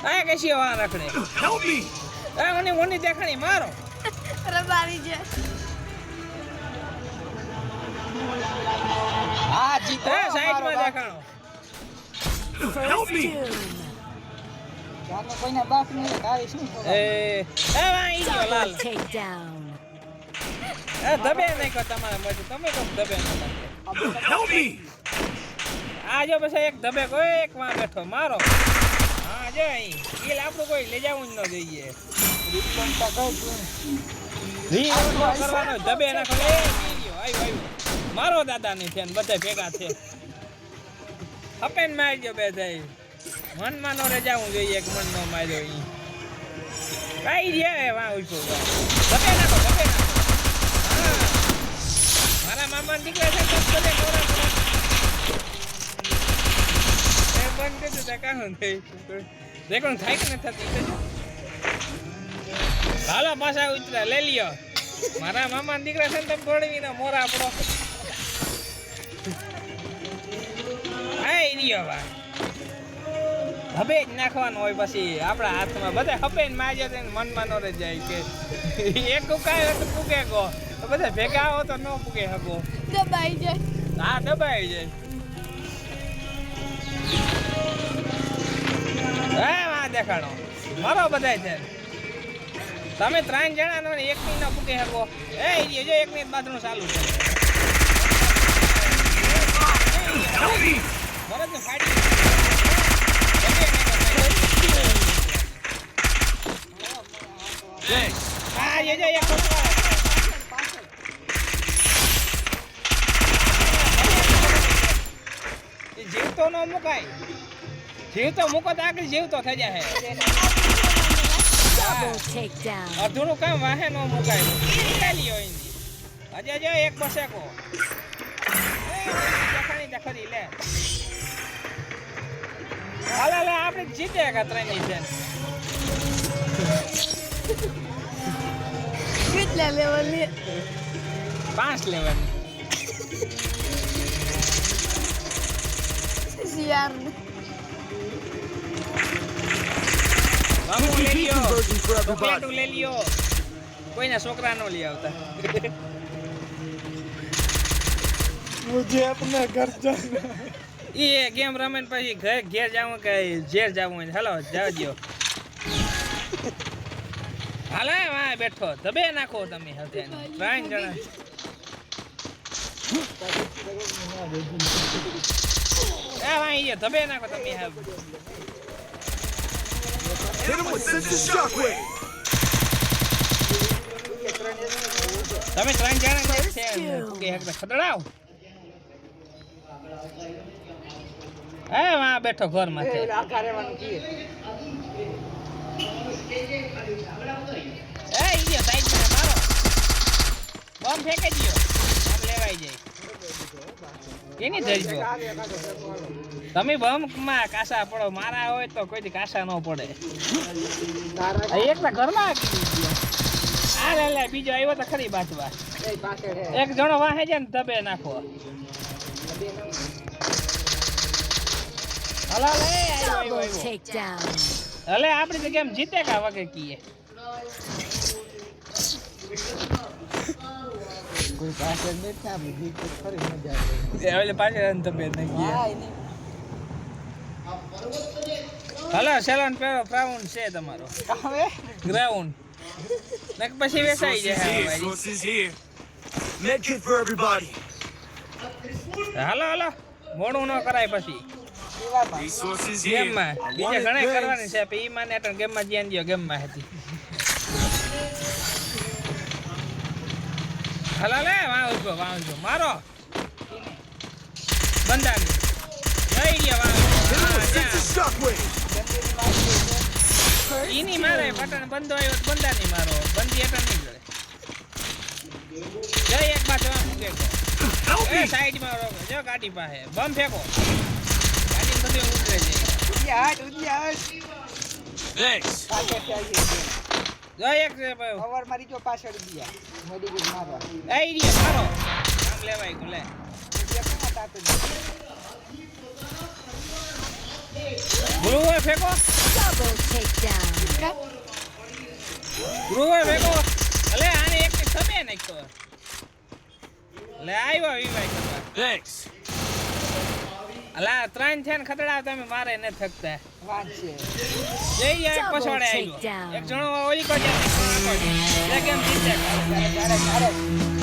આ કેસી વા રખડે help me આ મને દેખાણી મારો અરે મારી છે હા જીતો સાઈડ માં દેખાણો Help me! જાનો કોઈના બાપ ને કાઈ શું એ વાઈ ગયો લાલ take down દબે નહીં કો તમારા મજે તમે તો દબે ન Help me! આ જો પછી એક દબે કોઈ એક માં બેઠો મારો હા જો અહીં ઈલ આપણું કોઈ લઈ જાવું ન જોઈએ રિસ્પોન્સ તો કહું રી કરવાનો દબે નાખો લે આવ્યો મારો દાદા ની છે ને બધા ભેગા છે હપેન મારજો બે થઈ મનમાં નો રે જાવું જોઈએ એક મન નો માર્યો ઈ કઈ રે વા ઉછો દબે નાખો હા મારા મામા દીકરા છે તો બધે કોરા એ બંધ કરી દે કાહું થઈ દેખો થાય કે ન થતી હાલો પાછા ઉતરા લઈ લ્યો મારા મામા દીકરા છે ને તમે થોડી મોરા આપણો આઈ રહ્યો વા હવે જ નાખવાનું હોય પછી આપણા હાથમાં બધા હપે ને માજે ને મનમાં નો રહી જાય કે એક કુકાયો તો પૂગે ગો બધા ભેગા આવો તો ન પૂગે હગો દબાઈ જાય હા દબાઈ જાય હા માં દેખાડો મારો બધાય છે તમે 3 જણા નો એક ની ન પૂગે હગો એ જો એક ની બાથરૂમ ચાલુ છે બરાબર ને ફાડી હા ये जो एक જીવતો નો મુકાય જીવતો મુકો તો આગળ જીવતો થઈ જાય double take down અધૂરું કામ વાહે નો મુકાય ચાલ્યો ઇંદી અજે જો એક બસેકો દેખાણી લે હાલે લે આપણે જીતે કા ત્રણની છે કેટલા લેવલ ની 5 લેવલ યાર મામુ લે લ્યો Conversion for everybody. પ્લેટું લે લ્યો કોઈના છોકરા નો લઈ આવતા મુજે अपने घर जाना એ ગેમ રમે ને પછી ઘેર જાવું કે ઝેર જાવું હાલો જાવજો હાલે વા બેઠો દબે નાખો તમે હવે 3 જણા એ વાઈ દબે નાખો તમે હવે Hit him with sense shockwave! તમે 3 જણા છે કે એક ખદડાવ એ વા બેઠો ઘર માથે આખા રહેવાનું કીએ એ ઈયો સાઈડ માં મારો બોમ્બ ફેંકી દિયો આમ લેવાઈ જાય કેની ધરજો તમે બોમ્બ માં કાસા પડો મારા હોય તો કોઈ દી કાસા ન પડે આ એકલા ઘરમાં આ લે બીજો આવ્યો તો ખરી બાજવા એક જણો વાહે છે ને દબે નાખો હલા લે double take down હલે આપણી તો ગેમ જીતે કા વગે કીએ કોઈ પાસે નથી આપી દીક ફરી મજા આવે એ ઓલે પાછળ દબે નાખીએ હા એની હલો સેલોન પેરો પ્રાઉન્ડ છે તમારો હવે ગ્રાઉન્ડ નક પછી વેસાઈ Sources જાય here, sources here. Medkit for everybody. હાલો મોડું ન કરાય પછી સેવામાં Resources here. ગેમમાં I બીજા want ઘણા it કરવાની છે પણ ઈ માને તો ગેમમાં ધ્યાન દયો ગેમમાં હતી હાલો લે વાંજો મારો બંદાની જઈ ગયા Hit him with વાંજો sense shockwave! ઈની મારે બટન બંધો આવ્યો તો બંદાની મારો બંધી એટલે નહીં કરે જય એક બાજુ આમ મૂકે Help એ me! સાઈડ માં રોકો જો ગાડી પાસે બમ ફેંકો ગાડી બધું ઉતરે છે ઉડિયા Thanks. પાછળ આવી જો એક છે ભાઈ કવર મારી જો પાછળ ગયા મેડિકલ મારવા એ ઈડિયો મારો આમ લેવાય ગયું લે ઉડિયા કોણ તાતું ગુરુએ ફેંકો Double takedown. ગુરુએ ફેંકો અલે આને એક સમે નાખ્યો લે આવ્યો વિવાય કરવા Thanks. અલા ત્રણ છે ને ખતડા તમે મારે ન થકતા વાત છે જઈ યાર Double પછોડે આવ્યો takedown. એક જણો ઓલી કોજે એક કેમ જીતે તારે